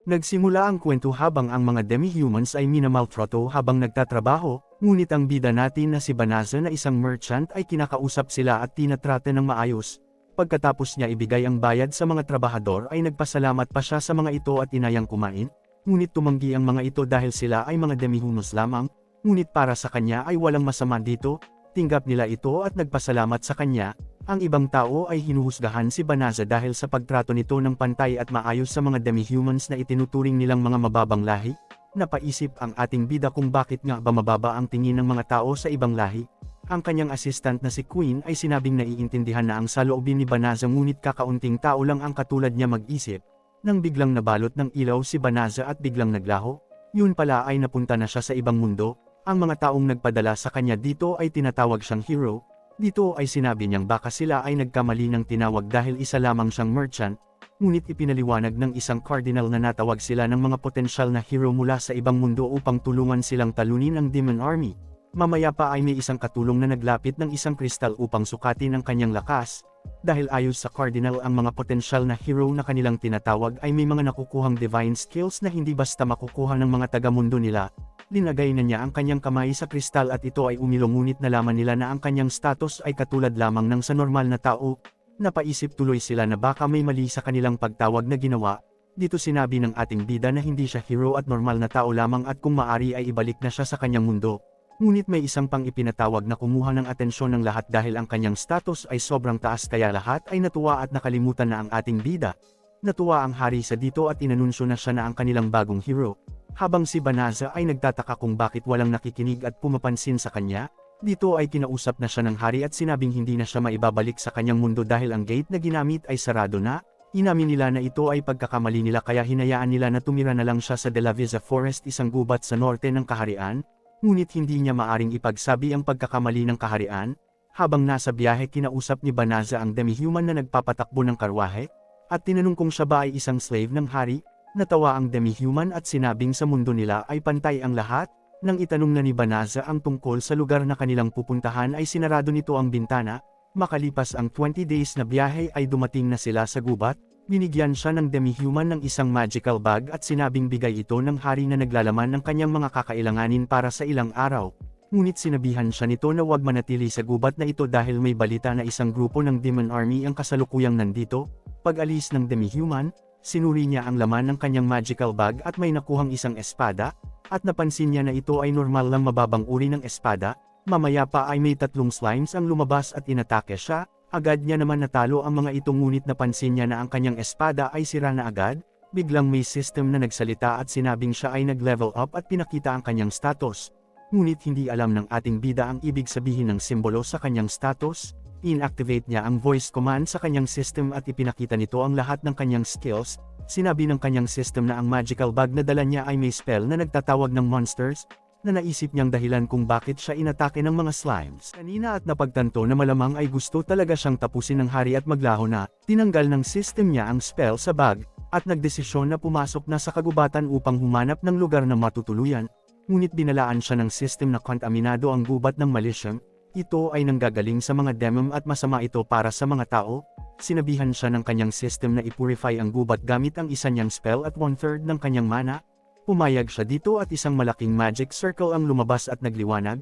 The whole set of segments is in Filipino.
Nagsimula ang kwento habang ang mga demi-humans ay minamaltrato habang nagtatrabaho, ngunit ang bida natin na si Banaza na isang merchant ay kinakausap sila at tinatrata ng maayos. Pagkatapos niya ibigay ang bayad sa mga trabahador ay nagpasalamat pa siya sa mga ito at inayang kumain, ngunit tumanggi ang mga ito dahil sila ay mga demi-humans lamang, ngunit para sa kanya ay walang masama dito, tinggap nila ito at nagpasalamat sa kanya. Ang ibang tao ay hinuhusgahan si Banaza dahil sa pagtrato nito ng pantay at maayos sa mga demi-humans na itinuturing nilang mga mababang lahi. Napaisip ang ating bida kung bakit nga ba mababa ang tingin ng mga tao sa ibang lahi. Ang kanyang assistant na si Queen ay sinabing naiintindihan na ang saloobin ni Banaza ngunit kakaunting tao lang ang katulad niya mag-isip. Nang biglang nabalot ng ilaw si Banaza at biglang naglaho, yun pala ay napunta na siya sa ibang mundo. Ang mga taong nagpadala sa kanya dito ay tinatawag siyang hero. Dito ay sinabi niyang baka sila ay nagkamali ng tinawag dahil isa lamang siyang merchant, ngunit ipinaliwanag ng isang cardinal na natawag sila ng mga potensyal na hero mula sa ibang mundo upang tulungan silang talunin ang Demon Army. Mamaya pa ay may isang katulong na naglapit ng isang kristal upang sukatin ang kanyang lakas. Dahil ayos sa cardinal ang mga potensyal na hero na kanilang tinatawag ay may mga nakukuhang divine skills na hindi basta makukuha ng mga taga-mundo nila. Linagay na niya ang kanyang kamay sa kristal at ito ay umilong ngunit nalaman nila na ang kanyang status ay katulad lamang ng sa normal na tao. Napaisip tuloy sila na baka may mali sa kanilang pagtawag na ginawa. Dito sinabi ng ating bida na hindi siya hero at normal na tao lamang at kung maari ay ibalik na siya sa kanyang mundo. Ngunit may isang pang ipinatawag na kumuha ng atensyon ng lahat dahil ang kanyang status ay sobrang taas kaya lahat ay natuwa at nakalimutan na ang ating bida. Natuwa ang hari sa dito at inanunsyo na siya na ang kanilang bagong hero. Habang si Banaza ay nagtataka kung bakit walang nakikinig at pumapansin sa kanya, dito ay kinausap na siya ng hari at sinabing hindi na siya maibabalik sa kanyang mundo dahil ang gate na ginamit ay sarado na. Inamin nila na ito ay pagkakamali nila kaya hinayaan nila na tumira na lang siya sa De La Visa Forest, isang gubat sa norte ng kaharian, ngunit hindi niya maaring ipagsabi ang pagkakamali ng kaharian. Habang nasa biyahe kinausap ni Banaza ang demi-human na nagpapatakbo ng karwahe, at tinanong kung siya ba ay isang slave ng hari. Natawa ang demi-human at sinabing sa mundo nila ay pantay ang lahat. Nang itanong na ni Banaza ang tungkol sa lugar na kanilang pupuntahan ay sinarado nito ang bintana. Makalipas ang 20 days na biyahe ay dumating na sila sa gubat. Binigyan siya ng demi-human ng isang magical bag at sinabing bigay ito ng hari na naglalaman ng kanyang mga kakailanganin para sa ilang araw. Ngunit sinabihan siya nito na huwag manatili sa gubat na ito dahil may balita na isang grupo ng Demon Army ang kasalukuyang nandito. Pag-alis ng demi-human, sinuri niya ang laman ng kanyang magical bag at may nakuhang isang espada, at napansin niya na ito ay normal lang mababang uri ng espada. Mamaya pa ay may 3 slimes ang lumabas at inatake siya. Agad niya naman natalo ang mga ito ngunit napansin niya na ang kanyang espada ay sira na agad. Biglang may system na nagsalita at sinabing siya ay nag-level up at pinakita ang kanyang status. Ngunit hindi alam ng ating bida ang ibig sabihin ng simbolo sa kanyang status. Inactivate niya ang voice command sa kanyang system at ipinakita nito ang lahat ng kanyang skills. Sinabi ng kanyang system na ang magical bag na dala niya ay may spell na nagtatawag ng monsters, na naisip niyang dahilan kung bakit siya inatake ng mga slimes. Kanina at napagtanto na malamang ay gusto talaga siyang tapusin ng hari at maglaho na, tinanggal ng system niya ang spell sa bag, at nagdesisyon na pumasok na sa kagubatan upang humanap ng lugar na matutuluyan. Ngunit binalaan siya ng system na kontaminado ang gubat ng Malicium. Ito ay nanggagaling sa mga demon at masama ito para sa mga tao. Sinabihan siya ng kanyang system na ipurify ang gubat gamit ang isa niyang spell at 1/3 ng kanyang mana. Pumayag siya dito at isang malaking magic circle ang lumabas at nagliwanag.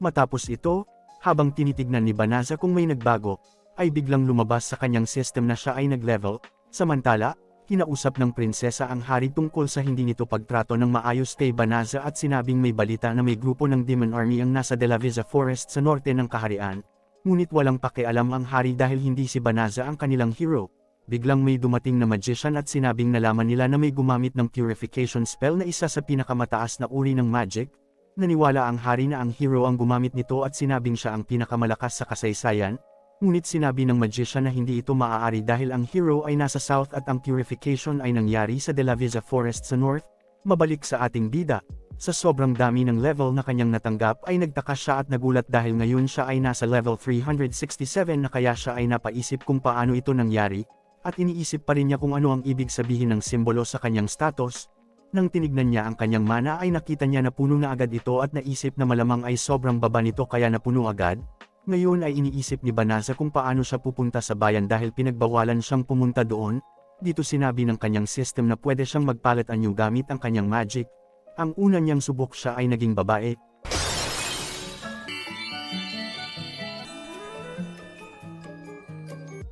Matapos ito, habang tinitignan ni Banaza kung may nagbago, ay biglang lumabas sa kanyang system na siya ay nag-level. Samantala, kinausap ng prinsesa ang hari tungkol sa hindi nito pagtrato ng maayos kay Banaza at sinabing may balita na may grupo ng Demon Army ang nasa De La Visa Forest sa norte ng kaharian. Ngunit walang pakialam ang hari dahil hindi si Banaza ang kanilang hero. Biglang may dumating na magician at sinabing nalaman nila na may gumamit ng purification spell na isa sa pinakamataas na uri ng magic. Naniwala ang hari na ang hero ang gumamit nito at sinabing siya ang pinakamalakas sa kasaysayan. Ngunit sinabi ng magician na hindi ito maaari dahil ang hero ay nasa south at ang purification ay nangyari sa De La Visa Forest sa north. Mabalik sa ating bida. Sa sobrang dami ng level na kanyang natanggap ay nagtaka siya at nagulat dahil ngayon siya ay nasa level 367 na kaya siya ay napaisip kung paano ito nangyari, at iniisip pa rin niya kung ano ang ibig sabihin ng simbolo sa kanyang status. Nang tinignan niya ang kanyang mana ay nakita niya na puno na agad ito at naisip na malamang ay sobrang baba nito kaya napuno agad. Ngayon ay iniisip ni Banaza kung paano siya pupunta sa bayan dahil pinagbawalan siyang pumunta doon. Dito sinabi ng kanyang system na pwede siyang magpalit anyo gamit ang kanyang magic. Ang una niyang subok siya ay naging babae.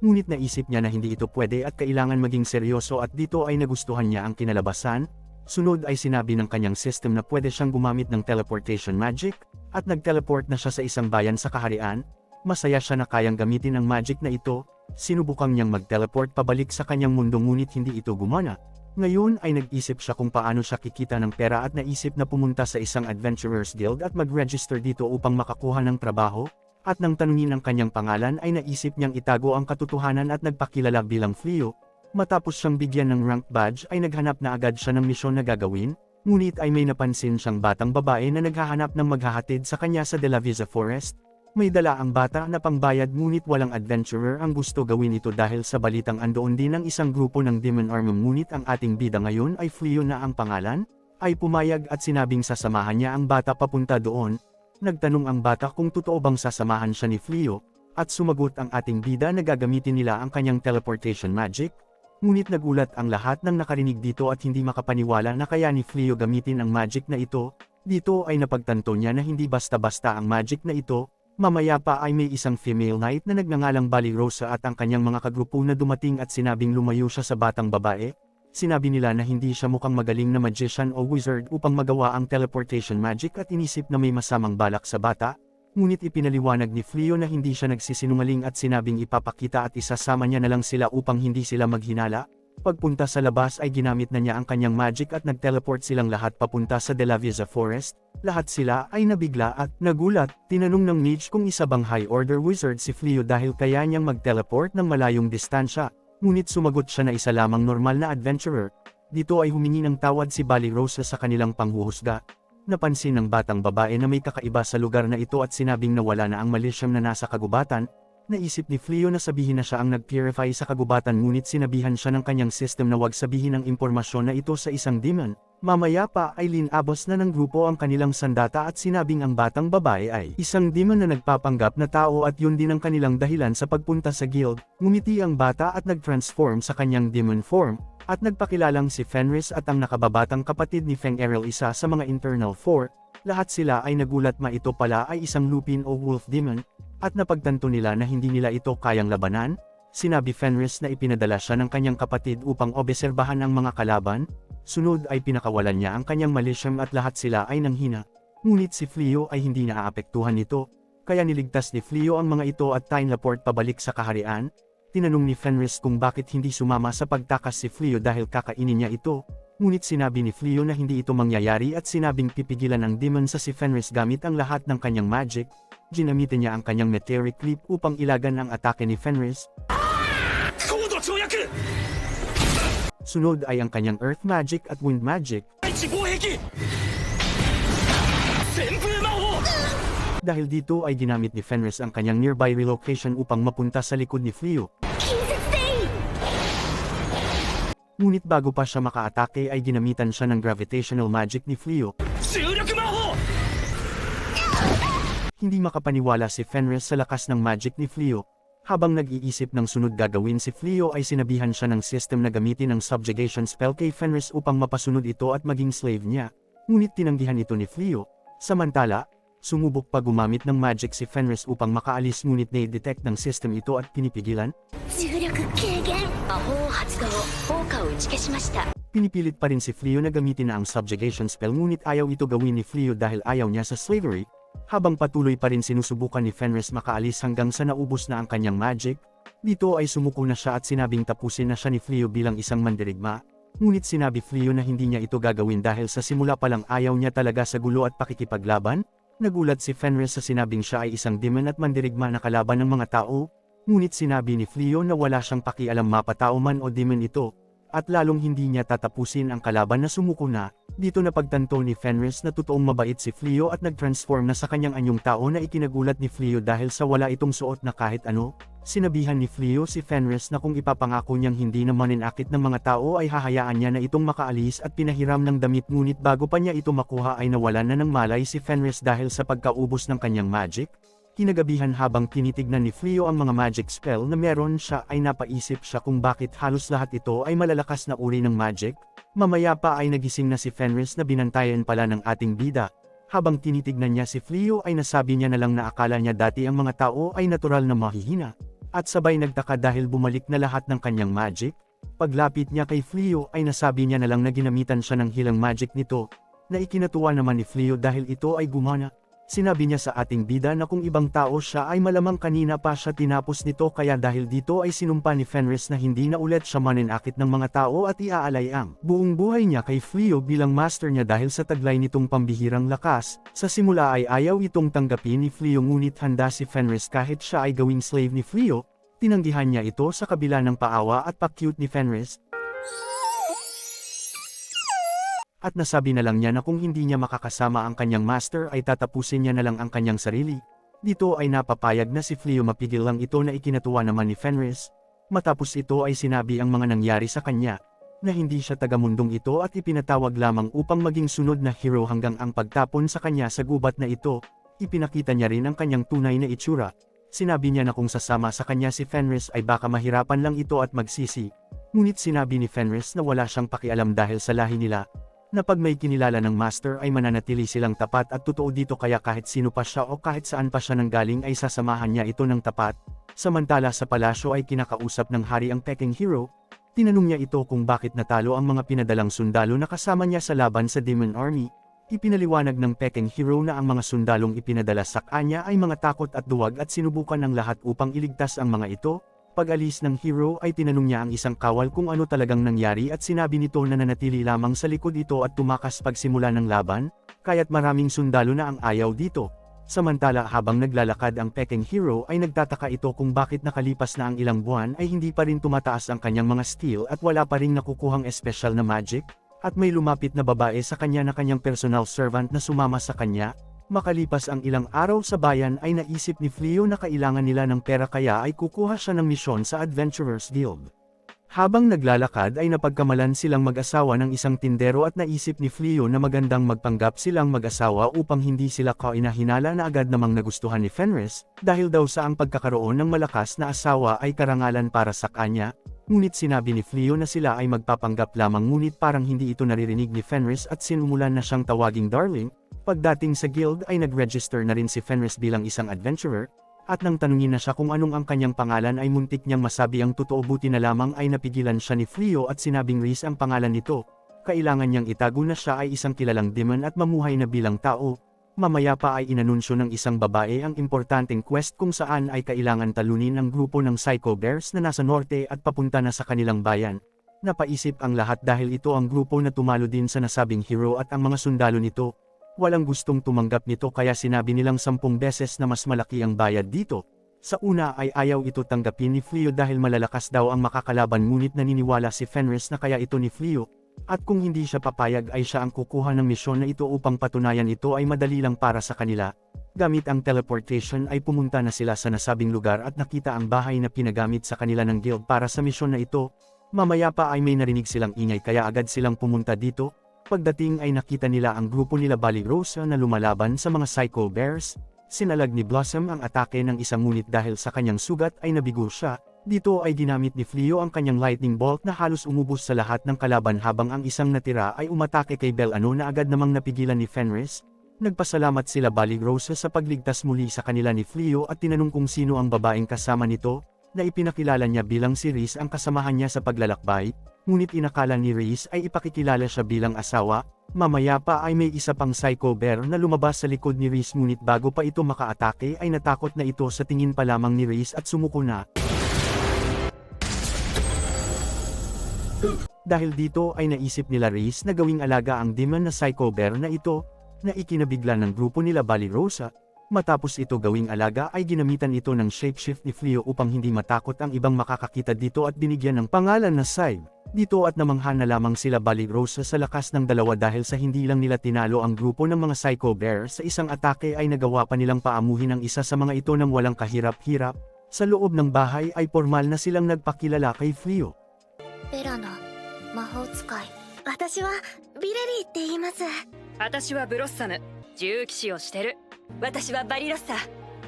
Ngunit naisip niya na hindi ito pwede at kailangan maging seryoso at dito ay nagustuhan niya ang kinalabasan. Sunod ay sinabi ng kanyang system na pwede siyang gumamit ng teleportation magic, at nag-teleport na siya sa isang bayan sa kaharian. Masaya siya na kayang gamitin ang magic na ito, sinubukang niyang mag-teleport pabalik sa kanyang mundo ngunit hindi ito gumana. Ngayon ay nag-isip siya kung paano siya kikita ng pera at naisip na pumunta sa isang Adventurers Guild at mag-register dito upang makakuha ng trabaho. At nang tanungin ang kanyang pangalan ay naisip niyang itago ang katotohanan at nagpakilala bilang Fleo. Matapos siyang bigyan ng rank badge ay naghanap na agad siya ng misyon na gagawin, ngunit ay may napansin siyang batang babae na naghahanap ng maghahatid sa kanya sa De La Visa Forest. May dala ang bata na pangbayad ngunit walang adventurer ang gusto gawin ito dahil sa balitang andoon din ang isang grupo ng Demon Army ngunit ang ating bida ngayon ay Fleo na ang pangalan, ay pumayag at sinabing sasamahan niya ang bata papunta doon. Nagtanong ang bata kung totoo bang sasamahan siya ni Fleo, at sumagot ang ating bida na gagamitin nila ang kanyang teleportation magic. Ngunit nagulat ang lahat ng nakarinig dito at hindi makapaniwala na kaya ni Fleo gamitin ang magic na ito. Dito ay napagtanto niya na hindi basta-basta ang magic na ito. Mamaya pa ay may isang female knight na nagngangalang Bali Rosa at ang kanyang mga kagrupo na dumating at sinabing lumayo siya sa batang babae. Sinabi nila na hindi siya mukhang magaling na magician o wizard upang magawa ang teleportation magic at inisip na may masamang balak sa bata. Ngunit ipinaliwanag ni Fleo na hindi siya nagsisinungaling at sinabing ipapakita at isasama niya na lang sila upang hindi sila maghinala. Pagpunta sa labas ay ginamit na niya ang kanyang magic at nag-teleport silang lahat papunta sa De La Visa Forest. Lahat sila ay nabigla at nagulat. Tinanong ng mage kung isa bang high order wizard si Fleo dahil kaya niyang mag-teleport ng malayong distansya. Ngunit sumagot siya na isa lamang normal na adventurer. Dito ay humingi ng tawad si Bali Rosa sa kanilang panghuhusga. Napansin ng batang babae na may kakaiba sa lugar na ito at sinabing nawala na ang malisyam na nasa kagubatan. Naisip ni Fleo na sabihin na siya ang nag-purify sa kagubatan ngunit sinabihan siya ng kanyang system na wag sabihin ang impormasyon na ito sa isang demon. Mamaya pa ay linabos na ng grupo ang kanilang sandata at sinabing ang batang babae ay isang demon na nagpapanggap na tao at yun din ang kanilang dahilan sa pagpunta sa guild. Ngumiti ang bata at nag-transform sa kanyang demon form, at nagpakilalang si Fenris at ang nakababatang kapatid ni Feng Errol isa sa mga internal four. Lahat sila ay nagulat ma ito pala ay isang lupin o wolf demon, at napagtanto nila na hindi nila ito kayang labanan. Sinabi Fenris na ipinadala siya ng kanyang kapatid upang obserbahan ang mga kalaban. Sunod ay pinakawalan niya ang kanyang malisyam at lahat sila ay nanghina. Ngunit si Fleo ay hindi naaapektuhan nito, kaya niligtas ni Fleo ang mga ito at tinaport pabalik sa kaharian. Tinanong ni Fenris kung bakit hindi sumama sa pagtakas si Fleo dahil kakainin niya ito. Ngunit sinabi ni Fleo na hindi ito mangyayari at sinabing pipigilan ang demon sa si Fenris gamit ang lahat ng kanyang magic. Ginamitin niya ang kanyang meteoric leap upang ilagan ang atake ni Fenris. Sunod ay ang kanyang earth magic at wind magic. Dahil dito ay ginamit ni Fenris ang kanyang nearby relocation upang mapunta sa likod ni Fleo. Ngunit bago pa siya makaatake ay ginamitan siya ng gravitational magic ni Fleo. Hindi makapaniwala si Fenris sa lakas ng magic ni Fleo. Habang nag-iisip ng sunod gagawin si Fleo ay sinabihan siya ng system na gamitin ang subjugation spell kay Fenris upang mapasunod ito at maging slave niya. Ngunit tinanggihan ito ni Fleo. Samantala, sumubok pa gumamit ng magic si Fenris upang makaalis ngunit na-detect ng system ito at pinipigilan. Pinipilit pa rin si Fleo na gamitin na ang subjugation spell ngunit ayaw ito gawin ni Fleo dahil ayaw niya sa slavery. Habang patuloy pa rin sinusubukan ni Fenris makaalis hanggang sa naubos na ang kanyang magic, dito ay sumuko na siya at sinabing tapusin na siya ni Fleo bilang isang mandirigma. Ngunit sinabi Fleo na hindi niya ito gagawin dahil sa simula pa lang ayaw niya talaga sa gulo at pakikipaglaban. Nagulat si Fenris sa sinabing siya ay isang demon at mandirigma na kalaban ng mga tao. Ngunit sinabi ni Fleo na wala siyang pakialam mapatao man o demon ito. at lalong hindi niya tatapusin ang kalaban na sumuko na. Dito napagtanto ni Fenris na totoong mabait si Fleo at nag-transform na sa kanyang anyong tao na ikinagulat ni Fleo dahil sa wala itong suot na kahit ano. Sinabihan ni Fleo si Fenris na kung ipapangako niyang hindi na maninakit ng mga tao ay hahayaan niya na itong makaalis at pinahiram ng damit, ngunit bago pa niya ito makuha ay nawalan na ng malay si Fenris dahil sa pagkaubos ng kanyang magic. Kinagabihan habang tinitignan ni Fleo ang mga magic spell na meron siya ay napaisip siya kung bakit halos lahat ito ay malalakas na uri ng magic. Mamaya pa ay nagising na si Fenris na binantayan pala ng ating bida. Habang tinitignan niya si Fleo ay nasabi niya na lang na akala niya dati ang mga tao ay natural na mahihina. At sabay nagtaka dahil bumalik na lahat ng kanyang magic. Paglapit niya kay Fleo ay nasabi niya na lang na ginamitan siya ng hilang magic nito. Na ikinatuwa naman ni Fleo dahil ito ay gumana. Sinabi niya sa ating bida na kung ibang tao siya ay malamang kanina pa siya tinapos nito, kaya dahil dito ay sinumpa ni Fenris na hindi na ulit siya maninakit ng mga tao at iaalay ang buong buhay niya kay Fleo bilang master niya dahil sa taglay nitong pambihirang lakas. Sa simula ay ayaw itong tanggapin ni Fleo, ngunit handa si Fenris kahit siya ay gawing slave ni Fleo. Tinanggihan niya ito sa kabila ng paawa at pa-cute ni Fenris. At nasabi na lang niya na kung hindi niya makakasama ang kanyang master ay tatapusin niya na lang ang kanyang sarili. Dito ay napapayag na si Fleo, mapigil lang ito na ikinatuwa naman ni Fenris. Matapos ito ay sinabi ang mga nangyari sa kanya, na hindi siya tagamundong ito at ipinatawag lamang upang maging sunod na hero hanggang ang pagtapon sa kanya sa gubat na ito. Ipinakita niya rin ang kanyang tunay na itsura. Sinabi niya na kung sasama sa kanya si Fenris ay baka mahirapan lang ito at magsisi. Ngunit sinabi ni Fenris na wala siyang pakialam dahil sa lahi nila. Na pag may kinilala ng master ay mananatili silang tapat at totoo dito, kaya kahit sino pa siya o kahit saan pa siya nanggaling ay sasamahan niya ito ng tapat. Samantala sa palasyo ay kinakausap ng hari ang Peking Hero. Tinanong niya ito kung bakit natalo ang mga pinadalang sundalo na kasama niya sa laban sa Demon Army. Ipinaliwanag ng Peking Hero na ang mga sundalong ipinadala sa kanya ay mga takot at duwag at sinubukan ng lahat upang iligtas ang mga ito. Pag-alis ng hero ay tinanong niya ang isang kawal kung ano talagang nangyari at sinabi nito na nanatili lamang sa likod ito at tumakas pagsimula ng laban, kaya't maraming sundalo na ang ayaw dito. Samantala habang naglalakad ang Peking Hero ay nagtataka ito kung bakit nakalipas na ang ilang buwan ay hindi pa rin tumataas ang kanyang mga skill at wala pa ring nakukuhang espesyal na magic, at may lumapit na babae sa kanya na kanyang personal servant na sumama sa kanya. Makalipas ang ilang araw sa bayan ay naisip ni Fleo na kailangan nila ng pera, kaya ay kukuha siya ng misyon sa Adventurers Guild. Habang naglalakad ay napagkamalan silang mag-asawa ng isang tindero at naisip ni Fleo na magandang magpanggap silang mag-asawa upang hindi sila kainahinala na agad namang nagustuhan ni Fenris, dahil daw sa ang pagkakaroon ng malakas na asawa ay karangalan para sa kanya. Ngunit sinabi ni Fleo na sila ay magpapanggap lamang, ngunit parang hindi ito naririnig ni Fenris at sinumulan na siyang tawaging darling. Pagdating sa guild ay nag-register na rin si Fenris bilang isang adventurer, at nang tanungin na siya kung anong ang kanyang pangalan ay muntik niyang masabi ang totoo, buti na lamang ay napigilan siya ni Fleo at sinabing Reese ang pangalan nito. Kailangan niyang itago na siya ay isang kilalang demon at mamuhay na bilang tao. Mamaya pa ay inanunsyo ng isang babae ang importanteng quest kung saan ay kailangan talunin ang grupo ng Psycho Bears na nasa norte at papunta na sa kanilang bayan. Napaisip ang lahat dahil ito ang grupo na tumalo din sa nasabing hero at ang mga sundalo nito. Walang gustong tumanggap nito kaya sinabi nilang 10 beses na mas malaki ang bayad dito. Sa una ay ayaw ito tanggapin ni Fleo dahil malalakas daw ang makakalaban, ngunit naniniwala si Fenris na kaya ito ni Fleo. At kung hindi siya papayag ay siya ang kukuha ng misyon na ito upang patunayan ito ay madali lang para sa kanila. Gamit ang teleportation ay pumunta na sila sa nasabing lugar at nakita ang bahay na pinagamit sa kanila ng guild para sa misyon na ito. Mamaya pa ay may narinig silang ingay kaya agad silang pumunta dito. Pagdating ay nakita nila ang grupo nila Ballyrosa na lumalaban sa mga Psycho Bears. Sinalag ni Blossom ang atake ng isang, ngunit dahil sa kanyang sugat ay nabigo siya. Dito ay ginamit ni Fleo ang kanyang lightning bolt na halos umubos sa lahat ng kalaban, habang ang isang natira ay umatake kay Bellano na agad namang napigilan ni Fenris. Nagpasalamat sila Ballyrosa sa pagligtas muli sa kanila ni Fleo at tinanong kung sino ang babaeng kasama nito, na ipinakilala niya bilang si Reese ang kasamahan niya sa paglalakbay. Ngunit inakala ni Reese ay ipakikilala siya bilang asawa. Mamaya pa ay may isa pang Psycho Bear na lumabas sa likod ni Reese, ngunit bago pa ito makaatake ay natakot na ito sa tingin pa lamang ni Reese at sumuko na. Dahil dito ay naisip nila Reese na gawing alaga ang demon na Psycho Bear na ito, na ikinabigla ng grupo nila Ballyrosa. Matapos ito gawing alaga ay ginamitan ito ng shapeshift ni Fleo upang hindi matakot ang ibang makakakita dito at binigyan ng pangalan na Side. Dito at namangha na lamang sila Balirosa sa lakas ng dalawa dahil sa hindi lang nila tinalo ang grupo ng mga Psycho Bear sa isang atake ay nagawa pa nilang paamuhin ang isa sa mga ito ng walang kahirap-hirap. Sa loob ng bahay ay formal na silang nagpakilala kay Fleo. ベラの魔法使い。私はビレリーって言います。私はブロッサム、銃騎士をしてる。私はバリロッサ。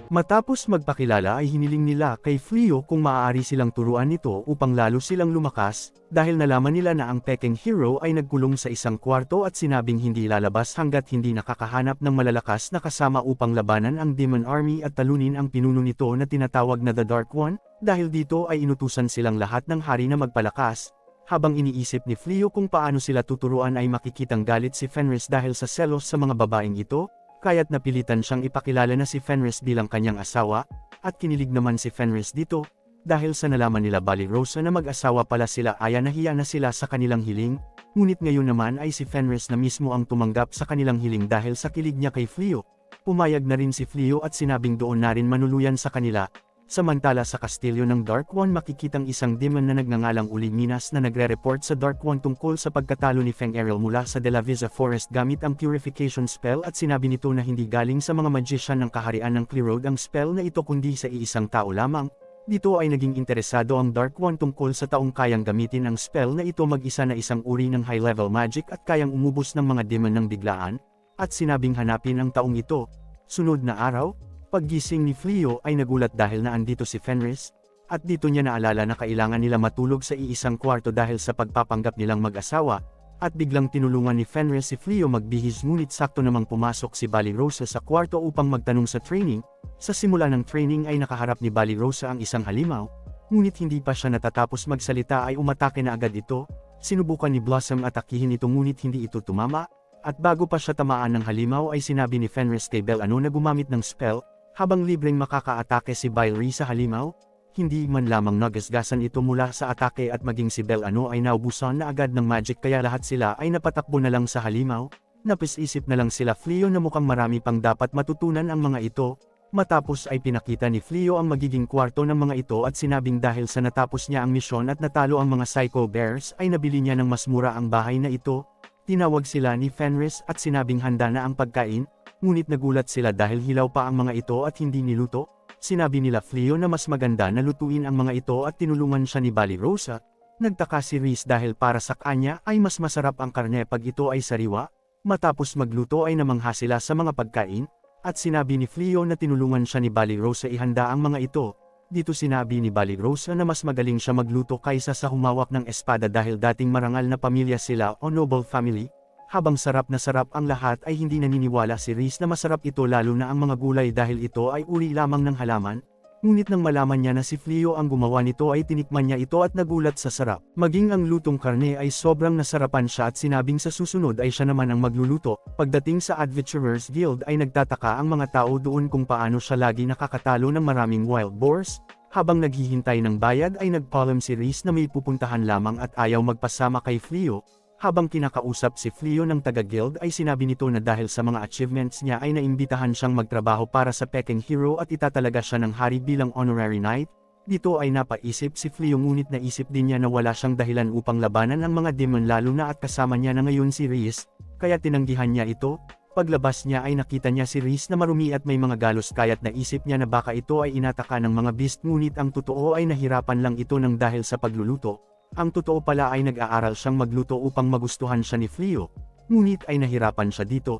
Matapos magpakilala ay hiniling nila kay Fleo kung maaari silang turuan nito upang lalo silang lumakas, dahil nalaman nila na ang Peking Hero ay nagkulong sa isang kwarto at sinabing hindi lalabas hanggat hindi nakakahanap ng malalakas na kasama upang labanan ang Demon Army at talunin ang pinuno nito na tinatawag na The Dark One, dahil dito ay inutusan silang lahat ng hari na magpalakas. Habang iniisip ni Fleo kung paano sila tuturuan ay makikitang galit si Fenris dahil sa selos sa mga babaeng ito, kaya't napilitan siyang ipakilala na si Fenris bilang kanyang asawa, at kinilig naman si Fenris dito, dahil sa nalaman nila Balirosa na mag-asawa pala sila ay nahiya na sila sa kanilang hiling, ngunit ngayon naman ay si Fenris na mismo ang tumanggap sa kanilang hiling dahil sa kilig niya kay Fleo. Pumayag na rin si Fleo at sinabing doon na rin manuluyan sa kanila. Samantala sa kastilyo ng Dark One makikitang isang demon na nagngangalang Uliminas na nagre-report sa Dark One tungkol sa pagkatalo ni Feng Errol mula sa De La Visa Forest gamit ang Purification Spell at sinabi nito na hindi galing sa mga magician ng kaharian ng Clearroad ang spell na ito kundi sa iisang tao lamang. Dito ay naging interesado ang Dark One tungkol sa taong kayang gamitin ang spell na ito mag-isa na isang uri ng high-level magic at kayang umubos ng mga demon ng biglaan, at sinabing hanapin ang taong ito. Sunod na araw, paggising ni Fleo ay nagulat dahil na andito si Fenris, at dito niya naalala na kailangan nila matulog sa iisang kwarto dahil sa pagpapanggap nilang mag-asawa, at biglang tinulungan ni Fenris si Fleo magbihis ngunit sakto namang pumasok si Balirosa sa kwarto upang magtanong sa training. Sa simula ng training ay nakaharap ni Balirosa ang isang halimaw, ngunit hindi pa siya natatapos magsalita ay umatake na agad ito. Sinubukan ni Blossom atakihin ito ngunit hindi ito tumama, at bago pa siya tamaan ng halimaw ay sinabi ni Fenris kay Bellano na gumamit ng spell. Habang libreng makakaatake si Bylri sa halimaw, hindi man lamang nagasgasan ito mula sa atake at maging si Bellano ay naubusan na agad ng magic kaya lahat sila ay napatakbo na lang sa halimaw. Napis-isip na lang sila Fleo na mukhang marami pang dapat matutunan ang mga ito. Matapos ay pinakita ni Fleo ang magiging kwarto ng mga ito at sinabing dahil sa natapos niya ang misyon at natalo ang mga Psycho Bears ay nabili niya ng mas mura ang bahay na ito. Tinawag sila ni Fenris at sinabing handa na ang pagkain. Ngunit nagulat sila dahil hilaw pa ang mga ito at hindi niluto. Sinabi nila Fleo na mas maganda na lutuin ang mga ito at tinulungan siya ni Balirosa. Nagtaka si Reese dahil para sa kanya ay mas masarap ang karne pag ito ay sariwa. Matapos magluto ay namangha sila sa mga pagkain, at sinabi ni Fleo na tinulungan siya ni Balirosa ihanda ang mga ito. Dito sinabi ni Balirosa na mas magaling siya magluto kaysa sa humawak ng espada dahil dating marangal na pamilya sila o noble family. Habang sarap na sarap ang lahat ay hindi naniniwala si Reese na masarap ito lalo na ang mga gulay dahil ito ay uri lamang ng halaman. Ngunit nang malaman niya na si Fleo ang gumawa nito ay tinikman niya ito at nagulat sa sarap. Maging ang lutong karne ay sobrang nasarapan siya at sinabing sa susunod ay siya naman ang magluluto. Pagdating sa Adventurers Guild ay nagtataka ang mga tao doon kung paano siya lagi nakakatalo ng maraming wild boars. Habang naghihintay ng bayad ay nagpaalam si Reese na may pupuntahan lamang at ayaw magpasama kay Fleo. Habang kinakausap si Fleo ng taga-guild ay sinabi nito na dahil sa mga achievements niya ay naimbitahan siyang magtrabaho para sa Peking Hero at itatalaga siya ng hari bilang honorary knight. Dito ay napaisip si Fleo ngunit naisip din niya na wala siyang dahilan upang labanan ang mga demon lalo na at kasama niya na ngayon si Reese, kaya tinanggihan niya ito. Paglabas niya ay nakita niya si Reese na marumi at may mga galos kaya't naisip niya na baka ito ay inataka ng mga beast ngunit ang totoo ay nahirapan lang ito ng dahil sa pagluluto. Ang totoo pala ay nag-aaral siyang magluto upang magustuhan siya ni Fleo, ngunit ay nahirapan siya dito.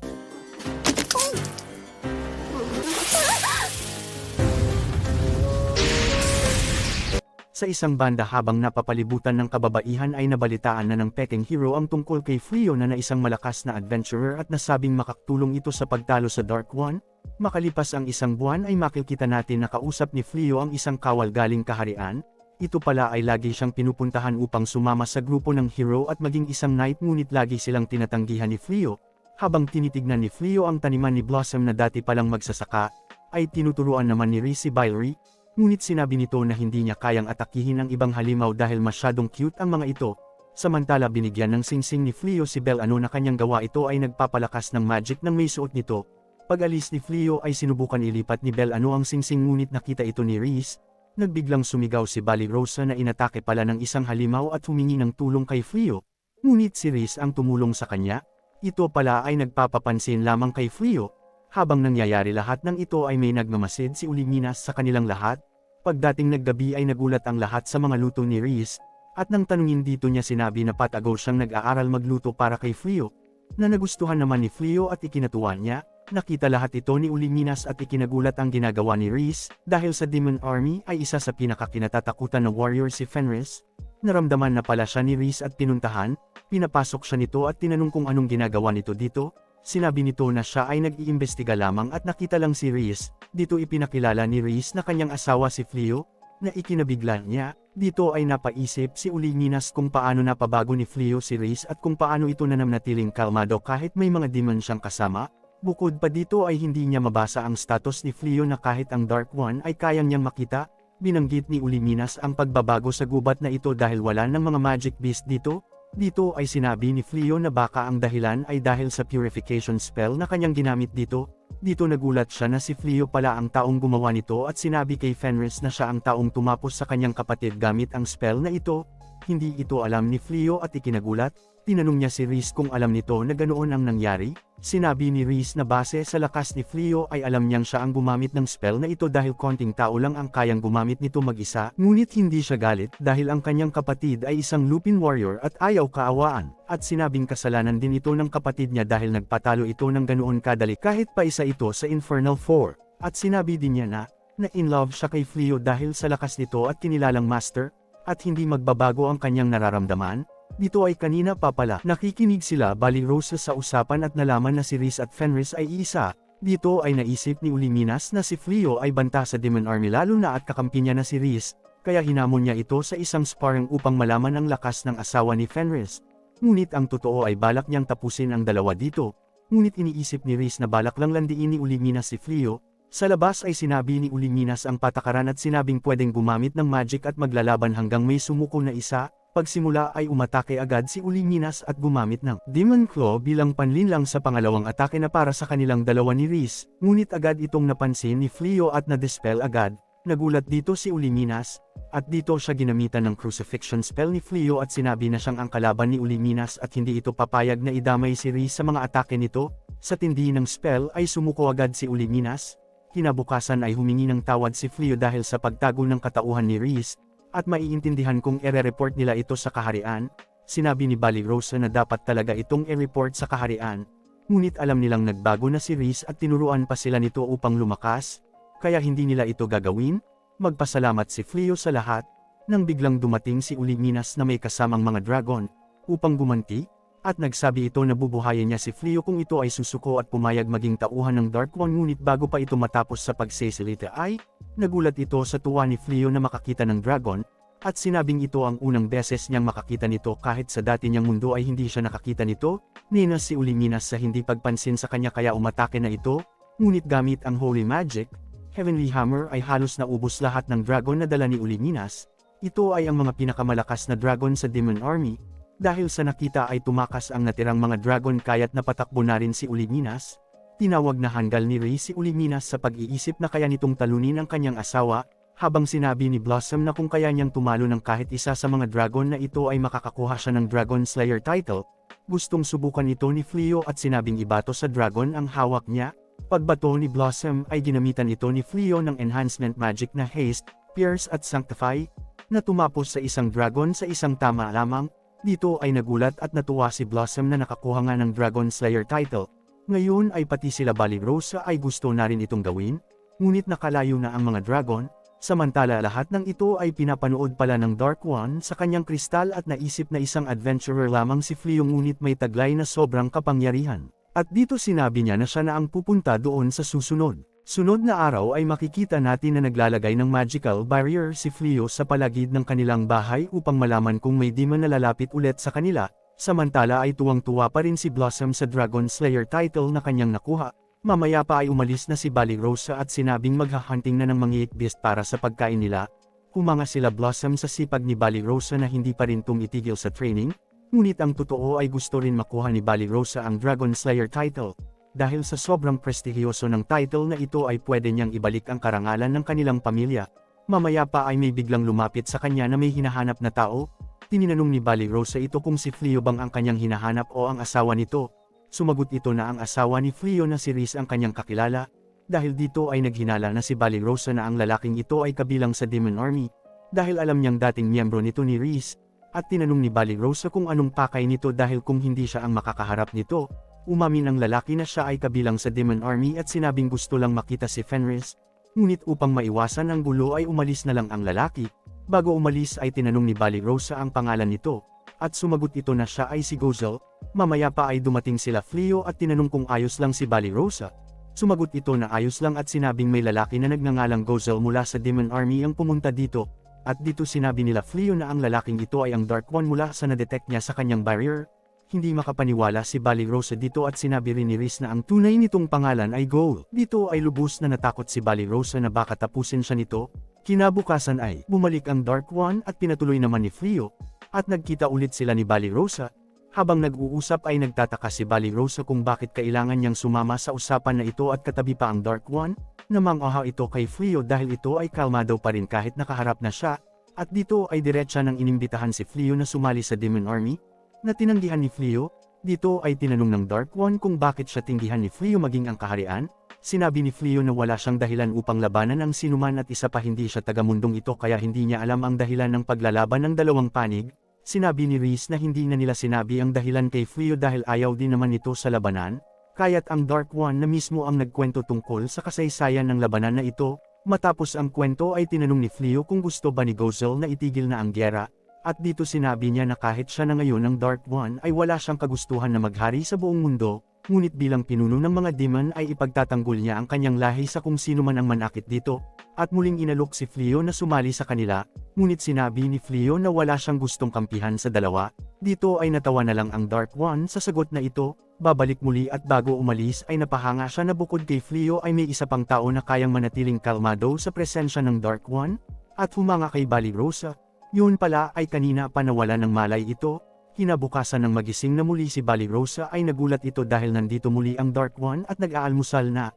Sa isang banda habang napapalibutan ng kababaihan ay nabalitaan na ng Peking Hero ang tungkol kay Fleo na isang malakas na adventurer at nasabing makakatulong ito sa pagtalo sa Dark One. Makalipas ang isang buwan ay makikita natin na kausap ni Fleo ang isang kawal galing kaharian. Ito pala ay lagi siyang pinupuntahan upang sumama sa grupo ng hero at maging isang knight ngunit lagi silang tinatanggihan ni Fleo. Habang tinitignan ni Fleo ang taniman ni Blossom na dati palang magsasaka, ay tinuturuan naman ni Reese si Bylri, ngunit sinabi nito na hindi niya kayang atakihin ang ibang halimaw dahil masyadong cute ang mga ito. Samantala binigyan ng singsing ni Fleo si Bellano na kanyang gawa ito ay nagpapalakas ng magic ng may suot nito. Pag alis ni Fleo ay sinubukan ilipat ni Bellano ang singsing ngunit nakita ito ni Reese. Nagbiglang sumigaw si Balirosa na inatake pala ng isang halimaw at humingi ng tulong kay Fleo, ngunit si Riz ang tumulong sa kanya. Ito pala ay nagpapapansin lamang kay Fleo. Habang nangyayari lahat ng ito ay may nagmamasid si Uliminas sa kanilang lahat. Pagdating naggabi ay nagulat ang lahat sa mga luto ni Riz, at nang tanungin dito niya sinabi na patago siyang nag-aaral magluto para kay Fleo, na nagustuhan naman ni Fleo at ikinatuwa niya. Nakita lahat ito ni Uliminas at ikinagulat ang ginagawa ni Riz, dahil sa Demon Army ay isa sa pinakakinatatakutan na warrior si Fenris. Naramdaman na pala siya ni Riz at pinuntahan, pinapasok siya nito at tinanong kung anong ginagawa nito dito. Sinabi nito na siya ay nag-iimbestiga lamang at nakita lang si Riz. Dito ipinakilala ni Riz na kanyang asawa si Fleo, na ikinabigla niya. Dito ay napaisip si Uliminas kung paano napabago ni Fleo si Riz at kung paano ito nananatiling kalmado kahit may mga demon siyang kasama. Bukod pa dito ay hindi niya mabasa ang status ni Fleo na kahit ang Dark One ay kayang niyang makita. Binanggit ni Uliminas ang pagbabago sa gubat na ito dahil wala ng mga magic beast dito. Dito ay sinabi ni Fleo na baka ang dahilan ay dahil sa purification spell na kanyang ginamit dito. Dito nagulat siya na si Fleo pala ang taong gumawa nito at sinabi kay Fenris na siya ang taong tumapos sa kanyang kapatid gamit ang spell na ito. Hindi ito alam ni Fleo at ikinagulat. Tinanong niya si Riz kung alam nito na ganoon ang nangyari. Sinabi ni Riz na base sa lakas ni Fleo ay alam niyang siya ang gumamit ng spell na ito dahil konting tao lang ang kayang gumamit nito mag-isa. Ngunit hindi siya galit dahil ang kanyang kapatid ay isang lupin warrior at ayaw kaawaan. At sinabing kasalanan din ito ng kapatid niya dahil nagpatalo ito ng ganoon kadali kahit pa isa ito sa Infernal 4. At sinabi din niya na in love siya kay Fleo dahil sa lakas nito at kinilalang master, at hindi magbabago ang kanyang nararamdaman. Dito ay kanina pa pala nakikinig sila Balirosa sa usapan at nalaman na si Riz at Fenris ay isa. Dito ay naisip ni Uliminas na si Fleo ay banta sa Demon Army lalo na at kakampi niya na si Riz, kaya hinamon niya ito sa isang sparring upang malaman ang lakas ng asawa ni Fenris. Ngunit ang totoo ay balak niyang tapusin ang dalawa dito. Ngunit iniisip ni Riz na balak lang landiin ni Uliminas si Fleo. Sa labas ay sinabi ni Uliminas ang patakaran at sinabing pwedeng gumamit ng magic at maglalaban hanggang may sumuko na isa. Pagsimula ay umatake agad si Uliminas at gumamit ng Demon Claw bilang panlinlang sa pangalawang atake na para sa kanilang dalawa ni Riz, ngunit agad itong napansin ni Fleo at na-dispel agad. Nagulat dito si Uliminas, at dito siya ginamitan ng crucifixion spell ni Fleo at sinabi na siyang ang kalaban ni Uliminas at hindi ito papayag na idamay si Riz sa mga atake nito. Sa tindi ng spell ay sumuko agad si Uliminas. Kinabukasan ay humingi ng tawad si Fleo dahil sa pagtago ng katauhan ni Riz, at maiintindihan kung ire-report nila ito sa kaharian. Sinabi ni Balirosa na dapat talaga itong i-report sa kaharian. Ngunit alam nilang nagbago na si Riz at tinuruan pa sila nito upang lumakas, kaya hindi nila ito gagawin. Magpasalamat si Fleo sa lahat, nang biglang dumating si Uliminas na may kasamang mga dragon, upang gumanti, at nagsabi ito na bubuhayin niya si Fleo kung ito ay susuko at pumayag maging tauhan ng Dark One. Ngunit bago pa ito matapos sa pagsesilita ay nagulat ito sa tuwa ni Fleo na makakita ng dragon, at sinabing ito ang unang beses niyang makakita nito kahit sa dati niyang mundo ay hindi siya nakakita nito. Ninas si Uliminas sa hindi pagpansin sa kanya kaya umatake na ito, ngunit gamit ang Holy Magic, Heavenly Hammer ay halos naubos lahat ng dragon na dala ni Uliminas. Ito ay ang mga pinakamalakas na dragon sa Demon Army. Dahil sa nakita ay tumakas ang natirang mga dragon kaya't napatakbo na rin si Uliminas. Tinawag na hanggal ni Riz si Uliminas sa pag-iisip na kaya nitong talunin ang kanyang asawa, habang sinabi ni Blossom na kung kaya niyang tumalo ng kahit isa sa mga dragon na ito ay makakakuha siya ng Dragon Slayer title. Gustong subukan ito ni Fleo at sinabing ibato sa dragon ang hawak niya. Pagbato ni Blossom ay ginamitan ito ni Fleo ng enhancement magic na Haste, Pierce at Sanctify, na tumapos sa isang dragon sa isang tama lamang. Dito ay nagulat at natuwa si Blossom na nakakuha nga ng Dragon Slayer title. Ngayon ay pati sila Balirosa ay gusto na rin itong gawin, ngunit nakalayo na ang mga dragon. Samantala lahat ng ito ay pinapanood pala ng Dark One sa kanyang kristal at naisip na isang adventurer lamang si Fleo ngunit may taglay na sobrang kapangyarihan. At dito sinabi niya na siya na ang pupunta doon sa susunod. Sunod na araw ay makikita natin na naglalagay ng magical barrier si Fleo sa paligid ng kanilang bahay upang malaman kung may demon na lalapit ulit sa kanila. Samantala ay tuwang-tuwa pa rin si Blossom sa Dragon Slayer title na kanyang nakuha. Mamaya pa ay umalis na si Balirosa at sinabing maghahunting na ng mga beast para sa pagkain nila. Humanga sila Blossom sa sipag ni Balirosa na hindi pa rin tumitigil sa training. Ngunit ang totoo ay gusto rin makuha ni Balirosa ang Dragon Slayer title. Dahil sa sobrang prestigiyoso ng title na ito ay pwede niyang ibalik ang karangalan ng kanilang pamilya. Mamaya pa ay may biglang lumapit sa kanya na may hinahanap na tao. Tininanong ni Balirosa ito kung si Fleo bang ang kanyang hinahanap o ang asawa nito. Sumagot ito na ang asawa ni Fleo na si Reese ang kanyang kakilala. Dahil dito ay naghinala na si Balirosa na ang lalaking ito ay kabilang sa Demon Army. Dahil alam niyang dating miyembro nito ni Reese. At tinanong ni Balirosa kung anong pakay nito dahil kung hindi siya ang makakaharap nito. Umamin ang lalaki na siya ay kabilang sa Demon Army at sinabing gusto lang makita si Fenris. Ngunit upang maiwasan ang gulo ay umalis na lang ang lalaki. Bago umalis ay tinanong ni Balirosa ang pangalan nito. At sumagot ito na siya ay si Gozel. Mamaya pa ay dumating sila Fleo at tinanong kung ayos lang si Balirosa. Sumagot ito na ayos lang at sinabing may lalaki na nagngangalang Gozel mula sa Demon Army ang pumunta dito. At dito sinabi nila Fleo na ang lalaking ito ay ang Dark One mula sa na-detect niya sa kanyang barrier. Hindi makapaniwala si Balirosa dito at sinabi rin ni Reese na ang tunay nitong pangalan ay Goal. Dito ay lubos na natakot si Balirosa na baka tapusin siya nito. Kinabukasan ay bumalik ang Dark One at pinatuloy naman ni Fleo. At nagkita ulit sila ni Balirosa. Habang nag-uusap ay nagtataka si Balirosa kung bakit kailangan niyang sumama sa usapan na ito at katabi pa ang Dark One. Namang-aha ito kay Fleo dahil ito ay kalmado pa rin kahit nakaharap na siya. At dito ay diretsa nang inimbitahan si Fleo na sumali sa Demon Army. Na tinanggihan ni Fleo. Dito ay tinanong ng Dark One kung bakit siya tinggihan ni Fleo maging ang kaharian. Sinabi ni Fleo na wala siyang dahilan upang labanan ang sinuman at isa pa hindi siya taga-mundong ito kaya hindi niya alam ang dahilan ng paglalaban ng dalawang panig. Sinabi ni Reese na hindi na nila sinabi ang dahilan kay Fleo dahil ayaw din naman ito sa labanan. Kaya't ang Dark One na mismo ang nagkwento tungkol sa kasaysayan ng labanan na ito. Matapos ang kwento ay tinanong ni Fleo kung gusto ba ni Gozel na itigil na ang gyera. At dito sinabi niya na kahit siya na ngayon ng Dark One ay wala siyang kagustuhan na maghari sa buong mundo. Ngunit bilang pinuno ng mga demon ay ipagtatanggol niya ang kanyang lahi sa kung sino man ang manakit dito. At muling inalok si Fleo na sumali sa kanila. Ngunit sinabi ni Fleo na wala siyang gustong kampihan sa dalawa. Dito ay natawa na lang ang Dark One sa sagot na ito. Babalik muli at bago umalis ay napahanga siya na bukod kay Fleo ay may isa pang tao na kayang manatiling kalmado sa presensya ng Dark One. At humanga kay Balirosa. Yun pala ay kanina pa nawala ng malay ito. Kinabukasan ng magising na muli si Balirosa ay nagulat ito dahil nandito muli ang Dark One at nag-aalmusal na.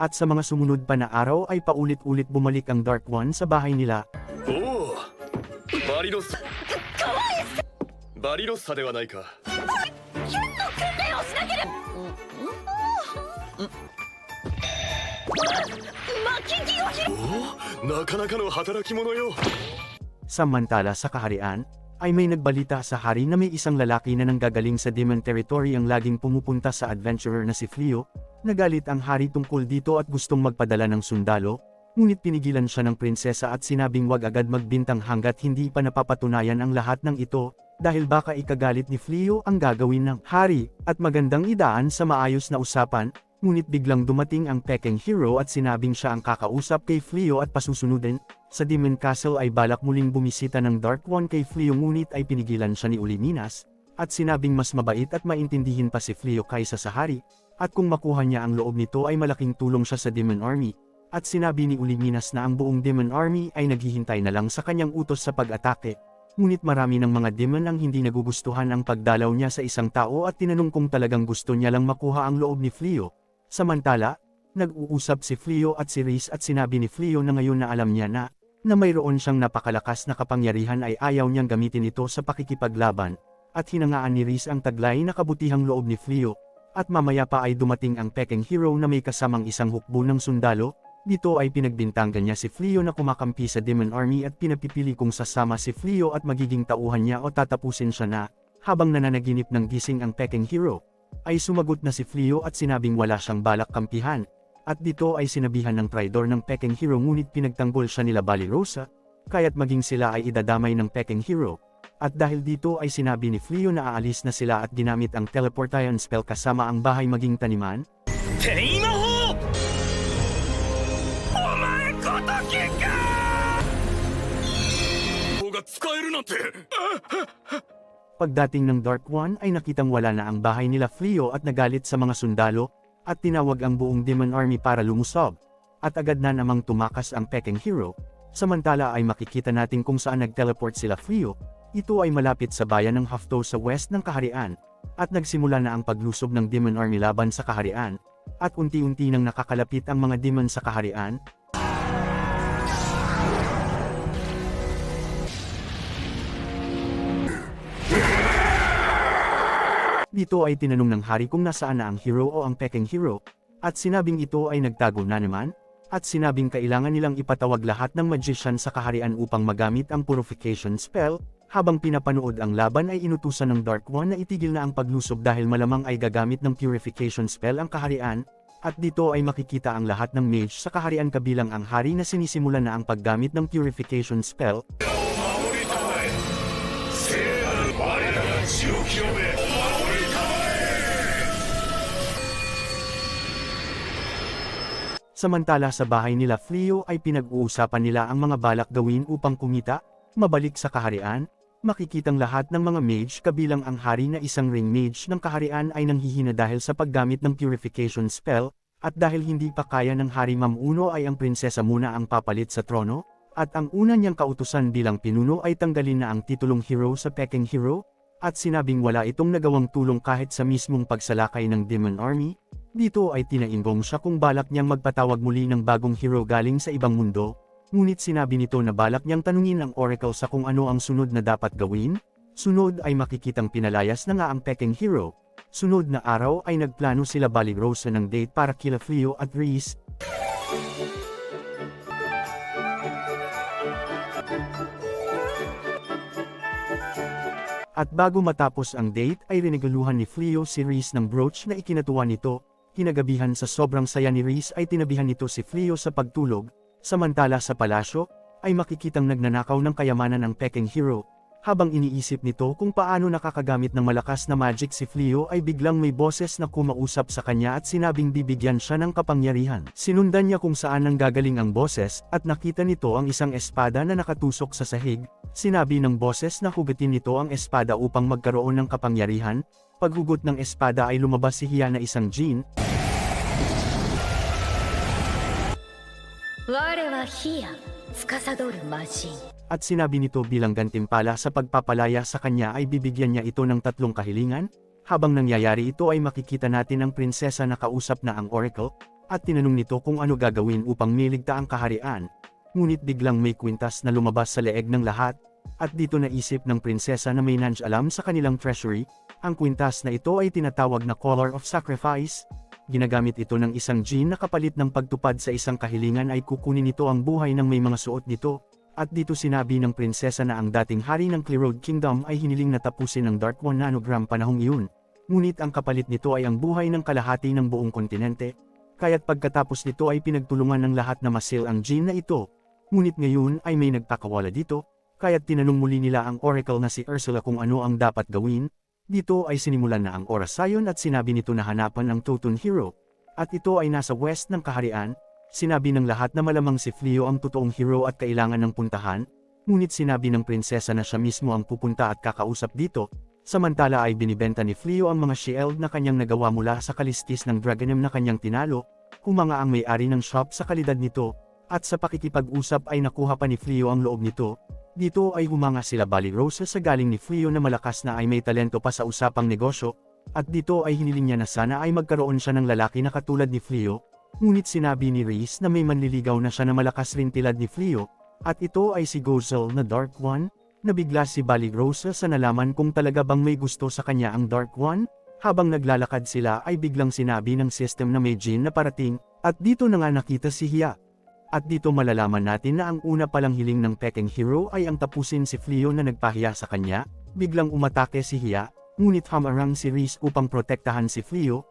At sa mga sumunod pa na araw ay paulit-ulit bumalik ang Dark One sa bahay nila. Oh, Balirosa. Balirosa ではないか。おお、なかなかの働き者よ。 Samantala sa kaharian, ay may nagbalita sa hari na may isang lalaki na nanggagaling sa Demon Territory ang laging pumupunta sa adventurer na si Fleo. Nagalit ang hari tungkol dito at gustong magpadala ng sundalo, ngunit pinigilan siya ng prinsesa at sinabing wag agad magbintang hanggat hindi pa napapatunayan ang lahat ng ito, dahil baka ikagalit ni Fleo ang gagawin ng hari, at magandang idaan sa maayos na usapan. Ngunit biglang dumating ang Peking Hero at sinabing siya ang kakausap kay Fleo at pasusunodin. Sa Demon Castle ay balak muling bumisita ng Dark One kay Fleo ngunit ay pinigilan siya ni Uliminas. At sinabing mas mabait at maintindihin pa si Fleo kaysa sa hari. At kung makuha niya ang loob nito ay malaking tulong siya sa Demon Army. At sinabi ni Uliminas na ang buong Demon Army ay naghihintay na lang sa kanyang utos sa pag-atake. Ngunit marami ng mga demon ang hindi nagugustuhan ang pagdalaw niya sa isang tao at tinanong kung talagang gusto niya lang makuha ang loob ni Fleo. Samantala, nag-uusap si Fleo at si Reese at sinabi ni Fleo na ngayon na alam niya na mayroon siyang napakalakas na kapangyarihan ay ayaw niyang gamitin ito sa pakikipaglaban, at hinangaan ni Reese ang taglay na kabutihang loob ni Fleo, at mamaya pa ay dumating ang Peking Hero na may kasamang isang hukbo ng sundalo. Dito ay pinagbintangan niya si Fleo na kumakampi sa Demon Army at pinapipili kung sasama si Fleo at magiging tauhan niya o tatapusin siya na. Habang nananaginip ng gising ang Peking Hero, ay sumagot na si Fleo at sinabing wala siyang balak kampihan. At dito ay sinabihan ng traidor ng Peking Hero ngunit pinagtanggol siya nila Balirosa, kaya't maging sila ay idadamay ng Peking Hero. At dahil dito ay sinabi ni Fleo na aalis na sila at ginamit ang teleportation spell kasama ang bahay maging taniman. Pagdating ng Dark One ay nakitang wala na ang bahay nila Fleo at nagalit sa mga sundalo, at tinawag ang buong Demon Army para lumusob. At agad na namang tumakas ang Peking Hero. Samantala ay makikita natin kung saan nag-teleport sila Fleo. Ito ay malapit sa bayan ng Hafto sa west ng kaharian. At nagsimula na ang paglusob ng Demon Army laban sa kaharian. at unti-unti nang nakakalapit ang mga demon sa kaharian. Dito ay tinanong ng hari kung nasaan na ang hero o ang peking hero, at sinabing ito ay nagtago na naman, at sinabing kailangan nilang ipatawag lahat ng magician sa kaharian upang magamit ang purification spell. Habang pinapanood ang laban ay inutusan ng Dark One na itigil na ang paglusob dahil malamang ay gagamit ng purification spell ang kaharian, at dito ay makikita ang lahat ng mage sa kaharian kabilang ang hari na sinisimulan na ang paggamit ng purification spell. Samantala sa bahay nila Fleo ay pinag-uusapan nila ang mga balak gawin upang kumita, mabalik sa kaharian. Makikitang lahat ng mga mage kabilang ang hari na isang ring mage ng kaharian ay nanghihina dahil sa paggamit ng purification spell, at dahil hindi pa kaya ng hari mamuno ay ang prinsesa muna ang papalit sa trono, at ang una niyang kautusan bilang pinuno ay tanggalin na ang titulong hero sa peking hero, at sinabing wala itong nagawang tulong kahit sa mismong pagsalakay ng Demon Army. Dito ay tinaimbong siya kung balak niyang magpatawag muli ng bagong hero galing sa ibang mundo. Ngunit sinabi nito na balak niyang tanungin ang Oracle sa kung ano ang sunod na dapat gawin. Sunod ay makikitang pinalayas na nga ang peking hero. Sunod na araw ay nagplano sila Balirosa ng date para kila Fleo at Reese. At bago matapos ang date ay rinagaluhan ni Fleo si Reese ng brooch na ikinatuwa nito. Kinagabihan sa sobrang saya ni Reese ay tinabihan nito si Fleo sa pagtulog. Samantala sa palasyo, ay makikitang nagnanakaw ng kayamanan ng peking hero. Habang iniisip nito kung paano nakakagamit ng malakas na magic si Fleo ay biglang may boses na kumausap sa kanya at sinabing bibigyan siya ng kapangyarihan. Sinundan niya kung saan nanggagaling ang boses, at nakita nito ang isang espada na nakatusok sa sahig. Sinabi ng boses na hugatin nito ang espada upang magkaroon ng kapangyarihan. Paghugot ng espada ay lumabas si Hia na isang djinn. At sinabi nito bilang gantimpala sa pagpapalaya sa kanya ay bibigyan niya ito ng 3 kahilingan. Habang nangyayari ito ay makikita natin ang prinsesa na kausap na ang Oracle, at tinanong nito kung ano gagawin upang miligta ang kaharian. Ngunit biglang may kwintas na lumabas sa leeg ng lahat, at dito naisip ng prinsesa na may alam sa kanilang treasury. Ang kwintas na ito ay tinatawag na Collar of Sacrifice. Ginagamit ito ng isang djinn na kapalit ng pagtupad sa isang kahilingan ay kukunin nito ang buhay ng may mga suot nito. At dito sinabi ng prinsesa na ang dating hari ng Clearroad Kingdom ay hiniling na tapusin ng Dark One nanogram panahong iyon. Ngunit ang kapalit nito ay ang buhay ng kalahati ng buong kontinente. Kaya't pagkatapos nito ay pinagtulungan ng lahat na masil ang djinn na ito. Ngunit ngayon ay may nagpakawala dito, kaya't tinanong muli nila ang Oracle na si Ursula kung ano ang dapat gawin. Dito ay sinimulan na ang orasayon at sinabi nito na hanapan ang Totun Hero. At ito ay nasa west ng kaharian. Sinabi ng lahat na malamang si Fleo ang totoong hero at kailangan ng puntahan. Ngunit sinabi ng prinsesa na siya mismo ang pupunta at kakausap dito. Samantala ay binibenta ni Fleo ang mga shield na kanyang nagawa mula sa kalistis ng Dragonem na kanyang tinalo. Humanga ang may-ari ng shop sa kalidad nito. At sa pakikipag-usap ay nakuha pa ni Fleo ang loob nito. Dito ay humanga sila Balirosa sa galing ni Fleo na malakas na ay may talento pa sa usapang negosyo, at dito ay hiniling niya na sana ay magkaroon siya ng lalaki na katulad ni Fleo. Ngunit sinabi ni Reese na may manliligaw na siya na malakas rin tilad ni Fleo, at ito ay si Gozel na Dark One. Nabigla si Balirosa sa nalaman kung talaga bang may gusto sa kanya ang Dark One. Habang naglalakad sila ay biglang sinabi ng system na may djinn na parating, at dito na nga nakita si Hia. At dito malalaman natin na ang una palang hiling ng peking hero ay ang tapusin si Fleo na nagpahiya sa kanya. Biglang umatake si Hia, ngunit hamarang si Reese upang protektahan si Fleo.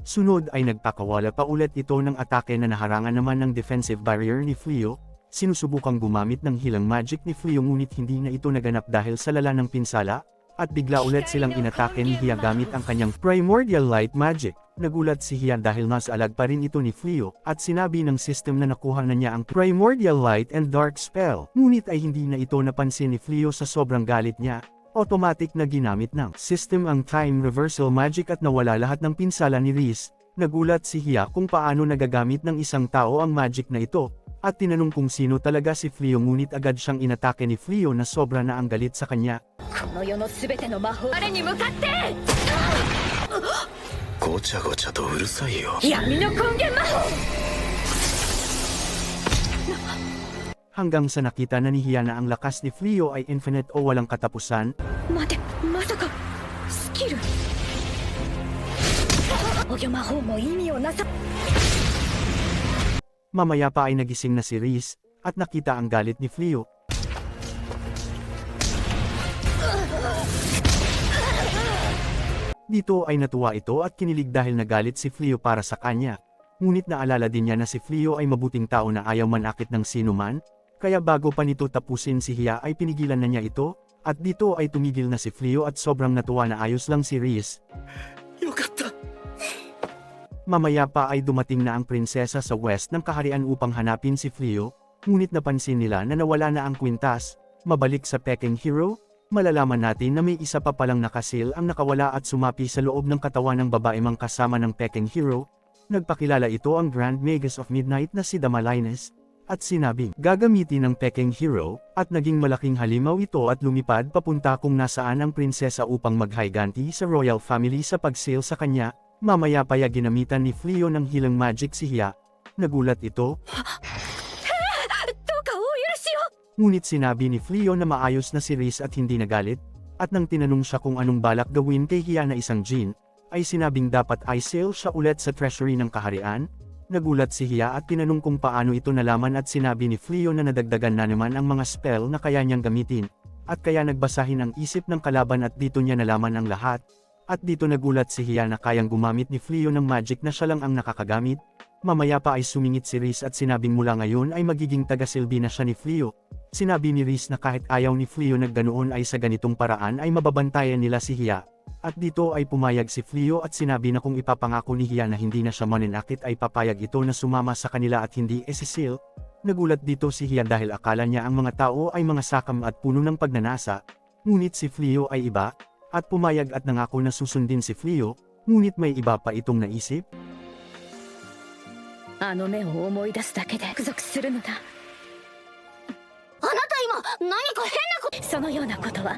Sunod ay nagpakawala pa ulit ito ng atake na naharangan naman ng defensive barrier ni Fleo. Sinusubukang gumamit ng hilang magic ni Fleo ngunit hindi na ito naganap dahil sa lala ng pinsala. At bigla ulit silang inatake ni Hia gamit ang kanyang Primordial Light Magic. Nagulat si Hia dahil nasalag pa rin ito ni Fleo, at sinabi ng system na nakuha na niya ang Primordial Light and Dark Spell. Ngunit ay hindi na ito napansin ni Fleo sa sobrang galit niya. Automatic na ginamit ng system ang Time Reversal Magic at nawala lahat ng pinsala ni Reese. Nagulat si Hia kung paano nagagamit ng isang tao ang magic na ito, at tinanong kung sino talaga si Fleo ngunit agad siyang inatake ni Fleo na sobra na ang galit sa kanya. ちゃごちゃとうるさいよ。闇の根源魔法 Hanggang sa nakita na ni Hiya na ang lakas ni Fleo ay infinite o walang katapusan, 待てまさかスキルおぎょ魔法も意味をなさ mamaya pa ay nagising na si Reese, at nakita ang galit ni Fleo. Dito ay natuwa ito at kinilig dahil nagalit si Fleo para sa kanya. Ngunit naalala din niya na si Fleo ay mabuting tao na ayaw manakit ng sino man, kaya bago pa nito tapusin si Hiya ay pinigilan na niya ito, at dito ay tumigil na si Fleo at sobrang natuwa na ayos lang si Reese. よかった。 Mamaya pa ay dumating na ang prinsesa sa west ng kaharian upang hanapin si Fleo, ngunit napansin nila na nawala na ang kwintas. Mabalik sa Peking Hero, malalaman natin na may isa pa palang nakasil ang nakawala at sumapi sa loob ng katawan ng babae mang kasama ng Peking Hero. Nagpakilala ito ang Grand Magus of Midnight na si Damalines, at sinabing gagamitin ng Peking Hero, at naging malaking halimaw ito at lumipad papunta kung nasaan ang prinsesa upang maghayganti sa royal family sa pagsail sa kanya. Mamaya pa ginamitan ni Fleo ng healing magic si Hiya. Nagulat ito, どうかお許しを ngunit sinabi ni Fleo na maayos na si Reese at hindi nagalit, at nang tinanong siya kung anong balak gawin kay Hiya na isang Jin, ay sinabing dapat ay sail siya ulit sa treasury ng kaharian. Nagulat si Hiya at tinanong kung paano ito nalaman at sinabi ni Fleo na nadagdagan na naman ang mga spell na kaya niyang gamitin, at kaya nagbasahin ang isip ng kalaban at dito niya nalaman ang lahat. At dito nagulat si Hiya na kayang gumamit ni Fleo ng magic na siya lang ang nakakagamit. Mamaya pa ay sumingit si Reese at sinabing mula ngayon ay magiging tagasilbi na siya ni Fleo. Sinabi ni Reese na kahit ayaw ni Fleo na ganoon ay sa ganitong paraan ay mababantayan nila si Hiya. At dito ay pumayag si Fleo at sinabi na kung ipapangako ni Hiya na hindi na siya maninakit ay papayag ito na sumama sa kanila at hindi isisil. Nagulat dito si Hiya dahil akala niya ang mga tao ay mga sakam at puno ng pagnanasa. Ngunit si Fleo ay iba, at pumayag at nangako na susundin si Fleo, ngunit may iba pa itong naisip. あの目を思い出すだけで付属するのだあなた今何か変なことそのようなことは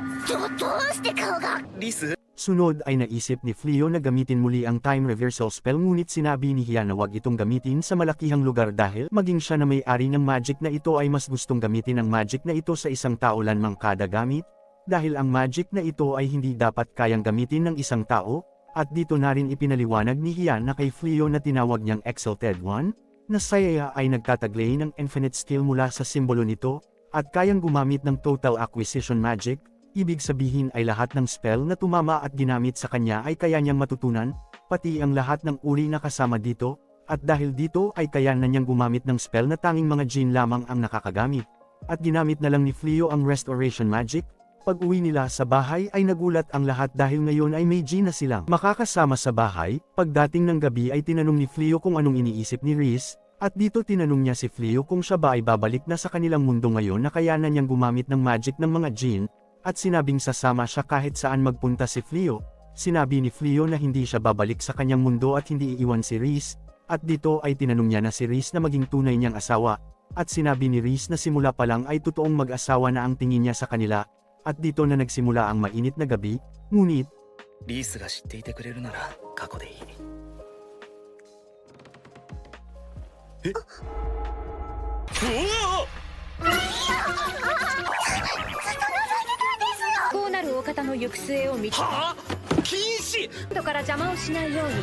どうして顔がリス Sunod ay naisip ni Fleo na gamitin muli ang time reversal spell ngunit sinabi ni Hiya na wag itong gamitin sa malakihang lugar dahil maging siya na may-ari ng magic na ito ay mas gustong gamitin ang magic na ito sa isang tao lanmang kada gamit. Dahil ang magic na ito ay hindi dapat kayang gamitin ng isang tao, at dito na rin ipinaliwanag ni Hiya na kay Fleo na tinawag niyang Exalted One, na saya ay nagtataglay ng infinite skill mula sa simbolo nito, at kayang gumamit ng total acquisition magic, ibig sabihin ay lahat ng spell na tumama at ginamit sa kanya ay kaya niyang matutunan, pati ang lahat ng uri na kasama dito, at dahil dito ay kaya na niyang gumamit ng spell na tanging mga Jin lamang ang nakakagamit. At ginamit na lang ni Fleo ang restoration magic. Pag-uwi nila sa bahay ay nagulat ang lahat dahil ngayon ay may Jin na silang makakasama sa bahay. Pagdating ng gabi ay tinanong ni Fleo kung anong iniisip ni Reese, at dito tinanong niya si Fleo kung siya ba ay babalik na sa kanilang mundo ngayon na kayanan niyang gumamit ng magic ng mga Jin, at sinabing sasama siya kahit saan magpunta si Fleo. Sinabi ni Fleo na hindi siya babalik sa kanyang mundo at hindi iiwan si Reese, at dito ay tinanong niya na si Reese na maging tunay niyang asawa, at sinabi ni Reese na simula pa lang ay totoong mag-asawa na ang tingin niya sa kanila. At dito na nagsimula ang mainit na gabi, ngunit リースが知っていてくれるなら過去でいい。え？こうなるお方の行く末を見てはあ？禁止！後から邪魔をしないように